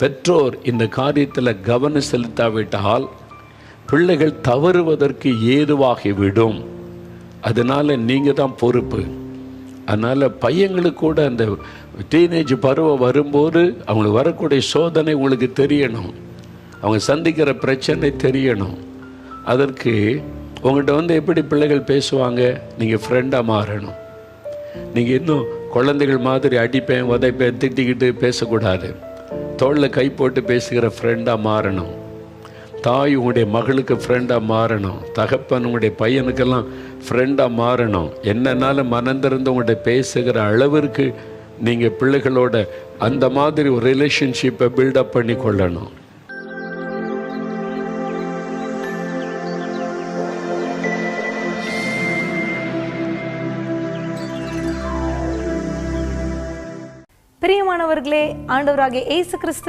பெற்றோர் இந்த காரியத்தில் கவனம் செலுத்தாவிட்டால் பிள்ளைகள் தவறுவதற்கு ஏதுவாகிவிடும். அதனால் நீங்கள் தான் பொறுப்பு. அதனால் பையங்களுக்கு கூட அந்த டீனேஜ் பருவம் வரும்போது அவங்களுக்கு வரக்கூடிய சோதனை உங்களுக்கு தெரியணும், அவங்க சந்திக்கிற பிரச்சனை தெரியணும். அதற்கு உங்கள்கிட்ட எப்படி பிள்ளைகள் பேசுவாங்க, நீங்கள் ஃப்ரெண்டாக மாறணும். நீங்கள் இன்னும் குழந்தைகள் மாதிரி அடிப்பேன் உதைப்பேன் திட்டிக்கிட்டு பேசக்கூடாது. தோளில் கை போட்டு பேசுகிற ஃப்ரெண்டாக மாறணும். தாய் உங்களுடைய மகளுக்கு ஃப்ரெண்டாக மாறணும். தகப்பன் உங்களுடைய பையனுக்கெல்லாம் ஃப்ரெண்டாக மாறணும். என்னன்னாலும் மனந்திருந்து உங்கள்கிட்ட பேசுகிற அளவிற்கு நீங்கள் பிள்ளைகளோட அந்த மாதிரி ஒரு ரிலேஷன்ஷிப்பை பில்டப் பண்ணி கொள்ளணும். பிரியமானவர்களே, ஆண்டவராகிய இயேசு கிறிஸ்து